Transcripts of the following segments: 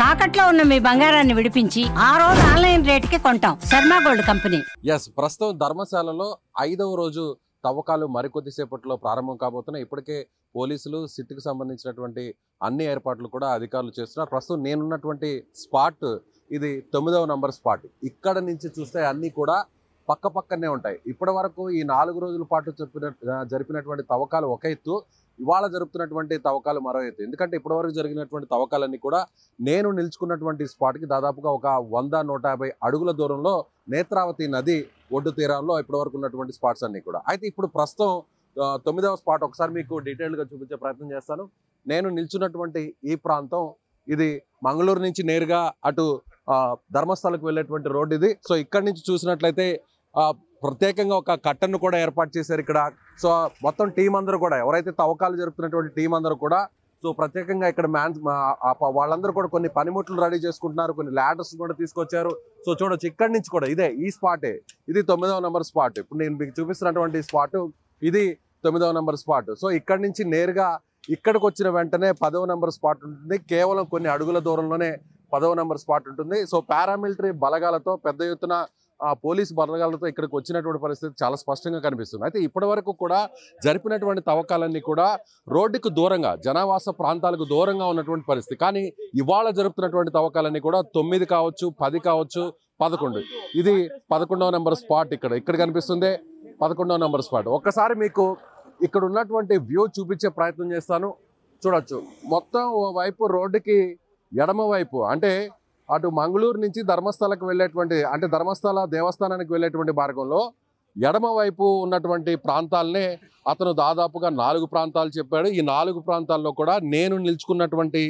తాకట్లో ఉన్న మీ బంగారాన్ని విడిపించి ఆ రోజు ఆన్లైన్ రేటుకి కొంటాం. Sharma gold company. ప్రస్తుతం ధర్మశాలలో 5వ రోజు తవ్వకాలు మరికొద్దిసేపట్లో ప్రారంభం కాబోతున్నాయి. ఇప్పటికే పోలీసులు సిట్కి సంబంధించినటువంటి అన్ని ఏర్పాట్లు కూడా అధికారులు చేస్తున్నారు. ప్రస్తుతం నేనున్నటువంటి స్పాట్ ఇది 9వ నంబర్ స్పాట్. ఇక్కడ నుంచి చూస్తే అన్నీ కూడా పక్క పక్కనే ఉంటాయి. ఇప్పటి వరకు ఈ 4 రోజుల పాటు జరిపినటువంటి తవ్వకాలు ఒక ఎత్తు, ఇవాళ జరుపుతున్నటువంటి తవ్వకాలు మరో ఎత్తు. ఎందుకంటే ఇప్పటివరకు జరిగినటువంటి తవ్వకాలన్నీ కూడా నేను నిలుచుకున్నటువంటి స్పాట్కి దాదాపుగా ఒక 100-150 అడుగుల దూరంలో నేత్రావతి నది ఒడ్డు తీరంలో ఇప్పటివరకు ఉన్నటువంటి స్పాట్స్ అన్నీ కూడా. అయితే ఇప్పుడు ప్రస్తుతం 9వ స్పాట్ ఒకసారి మీకు డీటెయిల్గా చూపించే ప్రయత్నం చేస్తాను. నేను నిల్చున్నటువంటి ఈ ప్రాంతం ఇది మంగళూరు నుంచి నేరుగా అటు ధర్మస్థలకు వెళ్ళేటువంటి రోడ్డు ఇది. సో ఇక్కడి నుంచి చూసినట్లయితే ప్రత్యేకంగా ఒక కట్టను కూడా ఏర్పాటు చేశారు ఇక్కడ. సో మొత్తం టీం అందరూ కూడా ఎవరైతే తవ్వకాలు జరుపుతున్నటువంటి టీం అందరూ కూడా సో ప్రత్యేకంగా ఇక్కడ వాళ్ళందరూ కూడా కొన్ని పనిముట్లు రెడీ చేసుకుంటున్నారు, కొన్ని ల్యాడర్స్ కూడా తీసుకొచ్చారు. సో చూడొచ్చు ఇక్కడి నుంచి కూడా ఈ స్పాటే, ఇది 9వ నంబర్ స్పాట్. ఇప్పుడు నేను మీకు చూపిస్తున్నటువంటి స్పాట్ ఇది 9వ నంబర్ స్పాట్. సో ఇక్కడి నుంచి నేరుగా ఇక్కడికి వచ్చిన వెంటనే 10వ నంబర్ స్పాట్ ఉంటుంది. కేవలం కొన్ని అడుగుల దూరంలోనే 10వ నంబర్ స్పాట్ ఉంటుంది. సో పారామిలిటరీ బలగాలతో పెద్ద ఎత్తున పోలీసు బలగాలతో ఇక్కడికి వచ్చినటువంటి పరిస్థితి చాలా స్పష్టంగా కనిపిస్తుంది. అయితే ఇప్పటి వరకు కూడా జరిపినటువంటి తవ్వకాలన్నీ కూడా రోడ్డుకు దూరంగా, జనావాస ప్రాంతాలకు దూరంగా ఉన్నటువంటి పరిస్థితి. కానీ ఇవాళ జరుపుతున్నటువంటి తవ్వకాలన్నీ కూడా 9 కావచ్చు, 10 కావచ్చు, 11. ఇది 11వ నెంబర్ స్పాట్. ఇక్కడ కనిపిస్తుంది 11వ నెంబర్ స్పాట్. ఒక్కసారి మీకు ఇక్కడ ఉన్నటువంటి వ్యూ చూపించే ప్రయత్నం చేస్తాను. చూడొచ్చు మొత్తం వైపు రోడ్డుకి ఎడమ వైపు, అంటే అటు మంగళూరు నుంచి ధర్మస్థలకు వెళ్ళేటువంటి, అంటే ధర్మస్థల దేవస్థానానికి వెళ్ళేటువంటి మార్గంలో ఎడమ వైపు ఉన్నటువంటి ప్రాంతాలనే అతను దాదాపుగా 4 ప్రాంతాలు చెప్పాడు. ఈ 4 ప్రాంతాల్లో కూడా నేను నిల్చుకున్నటువంటి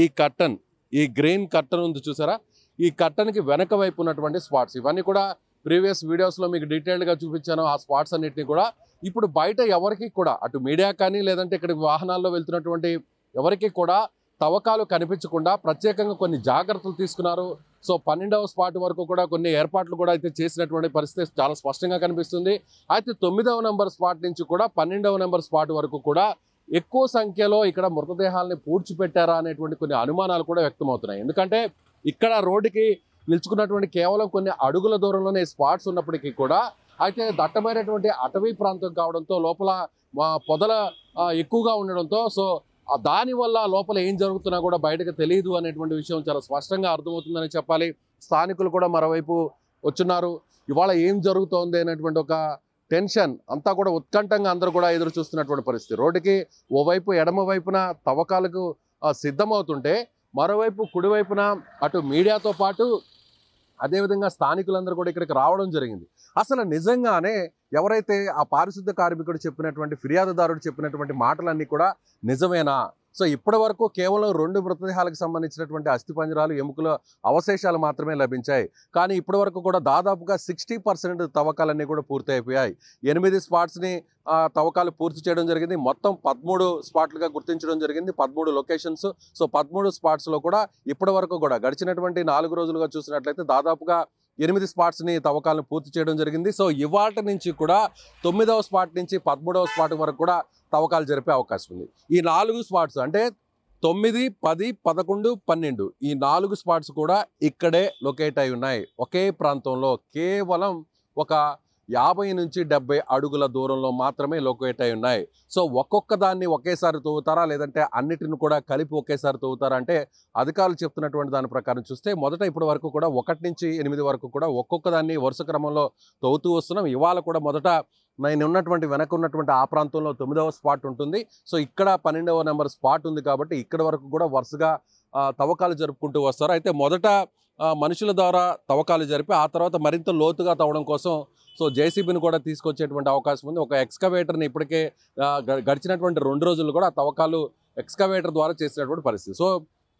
ఈ కర్టన్, ఈ గ్రీన్ కర్టన్ ఉంది చూసారా, ఈ కర్టన్కి వెనక వైపు ఉన్నటువంటి స్పాట్స్ ఇవన్నీ కూడా ప్రీవియస్ వీడియోస్లో మీకు డీటెయిల్డ్గా చూపించాను. ఆ స్పాట్స్ అన్నిటిని కూడా ఇప్పుడు బయట ఎవరికి కూడా, అటు మీడియా కానీ లేదంటే ఇక్కడికి వాహనాల్లో వెళ్తున్నటువంటి ఎవరికి కూడా తవ్వకాలు కనిపించకుండా ప్రత్యేకంగా కొన్ని జాగ్రత్తలు తీసుకున్నారు. సో 12వ స్పాట్ వరకు కూడా కొన్ని ఏర్పాట్లు కూడా అయితే చేసినటువంటి పరిస్థితి చాలా స్పష్టంగా కనిపిస్తుంది. అయితే 9వ నంబర్ స్పాట్ నుంచి కూడా 12వ నంబర్ స్పాట్ వరకు కూడా ఎక్కువ సంఖ్యలో ఇక్కడ మృతదేహాలని పూడ్చిపెట్టారా అనేటువంటి కొన్ని అనుమానాలు కూడా వ్యక్తమవుతున్నాయి. ఎందుకంటే ఇక్కడ రోడ్డుకి నిల్చుకున్నటువంటి కేవలం కొన్ని అడుగుల దూరంలోనే స్పాట్స్ ఉన్నప్పటికీ కూడా అయితే దట్టమైనటువంటి అటవీ ప్రాంతం కావడంతో లోపల పొదల ఎక్కువగా ఉండడంతో సో దానివల్ల లోపల ఏం జరుగుతున్నా కూడా బయటకు తెలియదు అనేటువంటి విషయం చాలా స్పష్టంగా అర్థమవుతుందని చెప్పాలి. స్థానికులు కూడా మరోవైపు వచ్చున్నారు. ఇవాళ ఏం జరుగుతోంది అనేటువంటి ఒక టెన్షన్ అంతా కూడా ఉత్కంఠంగా అందరూ కూడా ఎదురు చూస్తున్నటువంటి పరిస్థితి. రోడ్డుకి ఓవైపు ఎడమ వైపున తవ్వకాలకు సిద్ధమవుతుంటే మరోవైపు కుడివైపున అటు మీడియాతో పాటు అదేవిధంగా స్థానికులందరూ కూడా ఇక్కడికి రావడం జరిగింది. అసలు నిజంగానే ఎవరైతే ఆ పారిశుద్ధ కార్మికుడు చెప్పినటువంటి, ఫిర్యాదుదారుడు చెప్పినటువంటి మాటలన్నీ కూడా నిజమేనా? సో ఇప్పటి వరకు కేవలం 2 మృతదేహాలకు సంబంధించినటువంటి అస్థిపంజరాలు, ఎముకల అవశేషాలు మాత్రమే లభించాయి. కానీ ఇప్పటి వరకు కూడా దాదాపుగా 60% తవ్వకాలన్నీ కూడా పూర్తి అయిపోయాయి. 8 స్పాట్స్ని తవ్వకాలు పూర్తి చేయడం జరిగింది. మొత్తం 13 స్పాట్లుగా గుర్తించడం జరిగింది, 13 లొకేషన్స్. సో 13 స్పాట్స్లో కూడా ఇప్పటి వరకు కూడా గడిచినటువంటి 4 రోజులుగా చూసినట్లయితే దాదాపుగా 8 స్పాట్స్ని తవ్వకాలను పూర్తి చేయడం జరిగింది. సో ఇవాళ నుంచి కూడా 9వ స్పాట్ నుంచి 13వ స్పాట్ వరకు కూడా తవ్వకాలు జరిపే అవకాశం ఉంది. ఈ 4 స్పాట్స్ అంటే 9, 10, 11, 12 ఈ 4 స్పాట్స్ కూడా ఇక్కడే లొకేట్ అయి ఉన్నాయి. ఒకే ప్రాంతంలో కేవలం ఒక 50 నుంచి 70 అడుగుల దూరంలో మాత్రమే లొకేట్ అయి ఉన్నాయి. సో ఒక్కొక్క దాన్ని ఒకేసారి తవ్వుతారా లేదంటే అన్నిటిని కూడా కలిపి ఒకేసారి తవ్వుతారా అంటే అధికారులు చెప్తున్నటువంటి దాని ప్రకారం చూస్తే మొదట ఇప్పటి వరకు కూడా 1 నుంచి 8 వరకు కూడా ఒక్కొక్క దాన్ని వరుస క్రమంలో తవ్వుతూ వస్తున్నాం. ఇవాళ కూడా మొదట నేను ఉన్నటువంటి వెనక ఉన్నటువంటి ఆ ప్రాంతంలో 9వ స్పాట్ ఉంటుంది. సో ఇక్కడ 12వ నెంబర్ స్పాట్ ఉంది కాబట్టి ఇక్కడ వరకు కూడా వరుసగా తవ్వకాలు జరుపుకుంటూ వస్తారు. అయితే మొదట మనుషుల ద్వారా తవ్వకాలు జరిపి ఆ తర్వాత మరింత లోతుగా తవ్వడం కోసం సో జేసీబీని కూడా తీసుకొచ్చేటువంటి అవకాశం ఉంది. ఒక ఎక్స్కవేటర్ని ఇప్పటికే గడిచినటువంటి 2 రోజులు కూడా ఆ తవ్వకాలు ఎక్స్కవేటర్ ద్వారా చేసినటువంటి పరిస్థితి. సో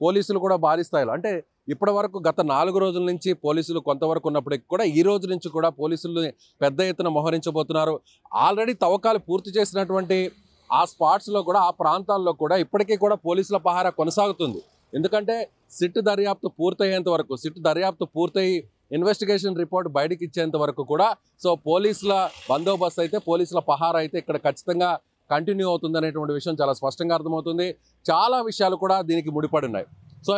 పోలీసులు కూడా భారీ స్థాయిలో, అంటే ఇప్పటి వరకు గత 4 రోజుల నుంచి పోలీసులు కొంతవరకు ఉన్నప్పటికీ కూడా ఈ రోజు నుంచి కూడా పోలీసులు పెద్ద ఎత్తున మోహరించబోతున్నారు. ఆల్రెడీ తవ్వకాలు పూర్తి చేసినటువంటి ఆ స్పాట్స్లో కూడా, ఆ ప్రాంతాల్లో కూడా ఇప్పటికీ కూడా పోలీసుల పహారా కొనసాగుతుంది. ఎందుకంటే సిట్ దర్యాప్తు పూర్తయ్యేంత వరకు, సిట్ దర్యాప్తు పూర్తయి ఇన్వెస్టిగేషన్ రిపోర్ట్ బయటకి ఇచ్చేంత వరకు కూడా సో పోలీసుల బందోబస్తు అయితే, పోలీసుల పహారా అయితే ఇక్కడ ఖచ్చితంగా కంటిన్యూ అవుతుంది అనేటువంటి విషయం చాలా స్పష్టంగా అర్థమవుతుంది. చాలా విషయాలు కూడా దీనికి ముడిపడి ఉన్నాయి. సో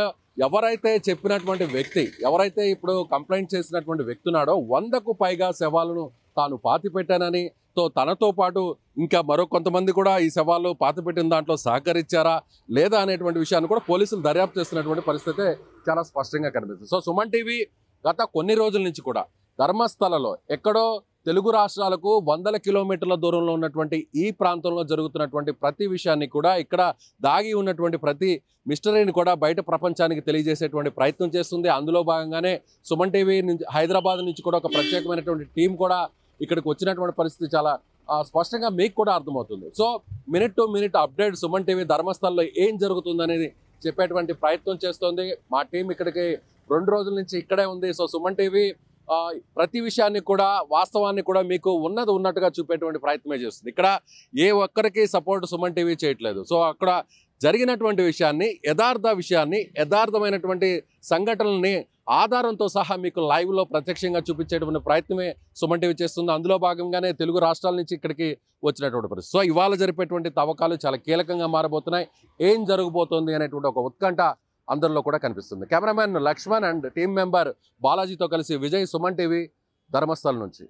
ఎవరైతే చెప్పినటువంటి వ్యక్తి, ఎవరైతే ఇప్పుడు కంప్లైంట్ చేసినటువంటి వ్యక్తి ఉన్నాడో 100కు పైగా శవాలను తాను పాతిపెట్టానని, తనతో పాటు ఇంకా మరో కొంతమంది కూడా ఈ శవాలు పాతిపెట్టిన దాంట్లో సహకరించారా లేదా అనేటువంటి విషయాన్ని కూడా పోలీసులు దర్యాప్తు చేస్తున్నటువంటి పరిస్థితి చాలా స్పష్టంగా కనిపిస్తుంది. సో సుమన్ టీవీ గత కొన్ని రోజుల నుంచి కూడా ధర్మస్థలలో ఎక్కడో తెలుగు రాష్ట్రాలకు 100 కిలోమీటర్ల దూరంలో ఉన్నటువంటి ఈ ప్రాంతంలో జరుగుతున్నటువంటి ప్రతి విషయాన్ని కూడా, ఇక్కడ దాగి ఉన్నటువంటి ప్రతి మిస్టరీని కూడా బయట ప్రపంచానికి తెలియజేసేటువంటి ప్రయత్నం చేస్తుంది. అందులో భాగంగానే సుమన్ టీవీ నుంచి హైదరాబాద్ నుంచి కూడా ఒక ప్రత్యేకమైనటువంటి టీం కూడా ఇక్కడికి వచ్చినటువంటి పరిస్థితి చాలా స్పష్టంగా మీకు కూడా అర్థమవుతుంది. So minute to minute update Suman TV ధర్మస్థలంలో ఏం జరుగుతుంది అనేది చెప్పేటువంటి ప్రయత్నం చేస్తోంది. మా టీం ఇక్కడికి 2 రోజుల నుంచి ఇక్కడే ఉంది. సో సుమన్ టీవీ ప్రతి విషయాన్ని కూడా, వాస్తవాన్ని కూడా మీకు ఉన్నట్టుగా చూపేటువంటి ప్రయత్నమే చేస్తుంది. ఇక్కడ ఏ ఒక్కరికి సపోర్ట్ సుమన్ టీవీ చేయట్లేదు. సో అక్కడ జరిగినటువంటి విషయాన్ని, యథార్థమైనటువంటి సంఘటనల్ని ఆధారంతో సహా మీకు లైవ్లో ప్రత్యక్షంగా చూపించేటువంటి ప్రయత్నమే సుమన్ టీవీ చేస్తుంది. అందులో భాగంగానే తెలుగు రాష్ట్రాల నుంచి ఇక్కడికి వచ్చినటువంటి పరిస్థితి. సో ఇవాళ జరిపేటువంటి తవ్వకాలు చాలా కీలకంగా మారబోతున్నాయి. ఏం జరగబోతోంది అనేటువంటి ఒక ఉత్కంఠ అందరిలో కూడా కనిపిస్తుంది. Cameraman Lakshman and team member బాలాజీతో కలిసి విజయ్, సుమన్ టీవీ ధర్మస్థలం నుంచి.